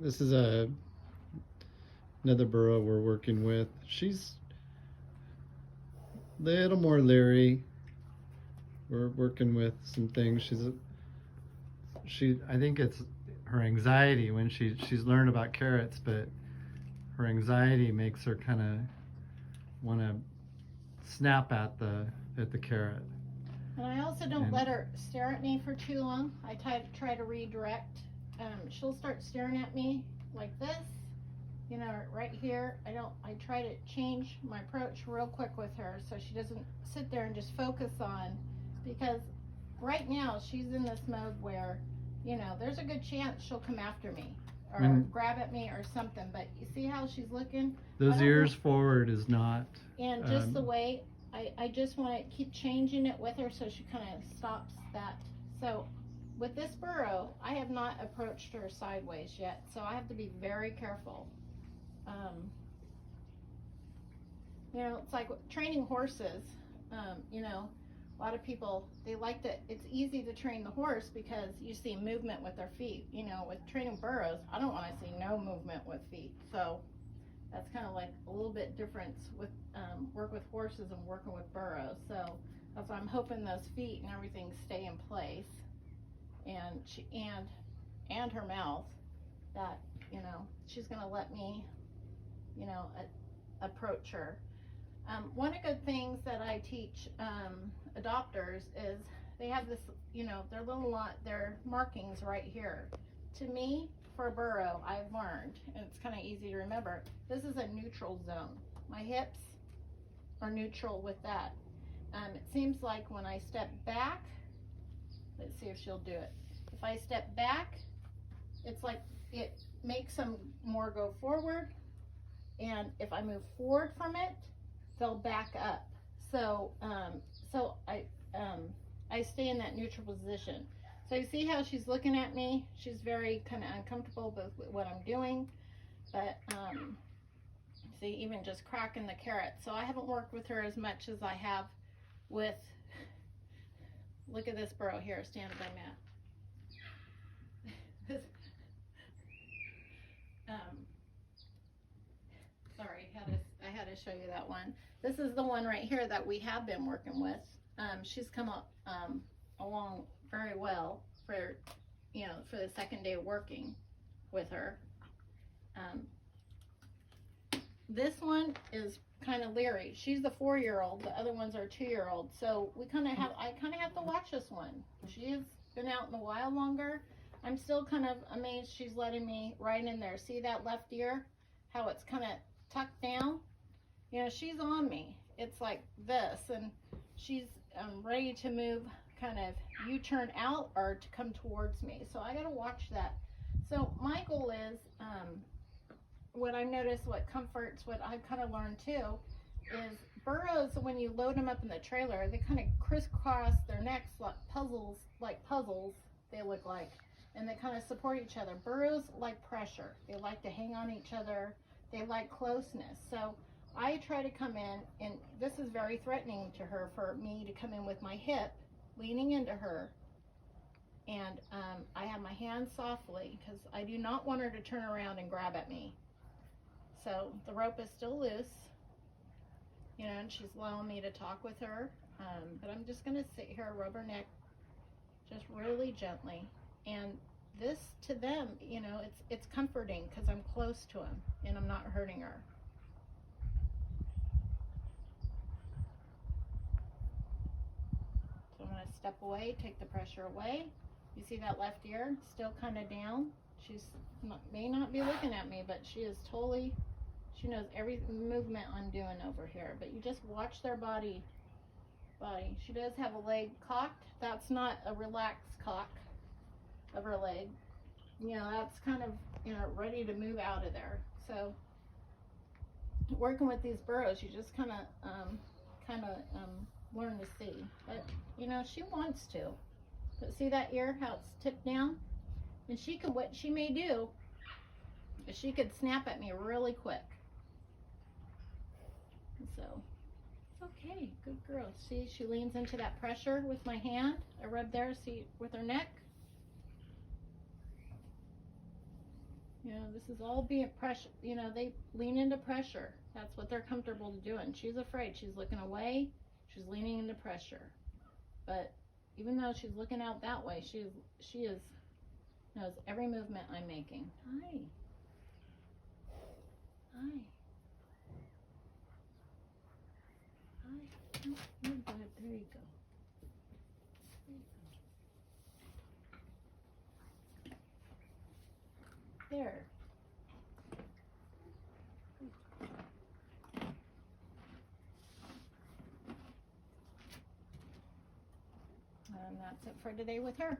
This is another burro we're working with. She's a little more leery. We're working with some things. I think it's her anxiety when she's learned about carrots, but her anxiety makes her kind of want to snap at the carrot. And I also don't let her stare at me for too long. I try to redirect. She'll start staring at me like this, you know, right here. I try to change my approach real quick with her so she doesn't sit there and just focus on, because right now she's in this mode where, you know, there's a good chance she'll come after me or grab at me or something. But you see how she's looking? Those ears forward is not. And just the way, I just want to keep changing it with her so she kind of stops that. So with this burro, I have not approached her sideways yet, so I have to be very careful. You know, it's like training horses. You know, a lot of people, they like to, it's easy to train the horse because you see movement with their feet. You know, with training burros, I don't want to see no movement with feet. So that's kind of like a little bit difference with work with horses and working with burros. So that's why I'm hoping those feet and everything stay in place, and and her mouth, that, you know, she's gonna let me, you know, approach her. One of the good things that I teach adopters is they have this, you know, their markings right here. To me, for a burro, I've learned, and it's kind of easy to remember, this is a neutral zone. My hips are neutral with that. It seems like when I step back, let's see if she'll do it. If I step back, it's like it makes them more go forward, and if I move forward from it, they'll back up. So I stay in that neutral position. So you see how she's looking at me? She's very kind of uncomfortable with what I'm doing. But see, even just cracking the carrot. So I haven't worked with her as much as I have with, look at this burro here, stand by Matt. Sorry, I had to show you that one. This is the one right here that we have been working with. She's come up along very well for, you know, for the second day of working with her. This one is kind of leery. She's the 4-year-old. The other ones are 2-year-old. So I kind of have to watch this one. She has been out in the wild longer. I'm still kind of amazed she's letting me right in there. See that left ear? How it's kind of tucked down? You know, she's on me. It's like this, and she's ready to move, kind of U-turn out or to come towards me. So I got to watch that. So my goal is, what I've noticed, what comforts, what I've kind of learned too, is burros, when you load them up in the trailer, they kind of crisscross their necks like puzzles they look like, and they kind of support each other. Burros like pressure. They like to hang on each other. They like closeness. So I try to come in, and this is very threatening to her, for me to come in with my hip leaning into her, and I have my hand softly, because I do not want her to turn around and grab at me. So the rope is still loose, you know, and she's allowing me to talk with her, but I'm just gonna sit here, rub her neck just really gently. And this, to them, you know, it's comforting because I'm close to them and I'm not hurting her. So I'm gonna step away, take the pressure away. You see that left ear still kind of down? May not be looking at me, but she is totally, she knows every movement I'm doing over here. But you just watch their body. She does have a leg cocked. That's not a relaxed cock of her leg. You know, that's kind of, you know, ready to move out of there. So working with these burros, you just kind of learn to see. But you know, she wants to. But see that ear, how it's tipped down? And she could, what she may do is she could snap at me really quick. So, okay, good girl. See, she leans into that pressure with my hand. I rub there, see, with her neck. You know, this is all being pressure. You know, they lean into pressure. That's what they're comfortable doing. She's afraid. She's looking away. She's leaning into pressure. But even though she's looking out that way, she is knows every movement I'm making. Hi. Hi. Hi. Oh, you're good. There you go. There. And that's it for today with her.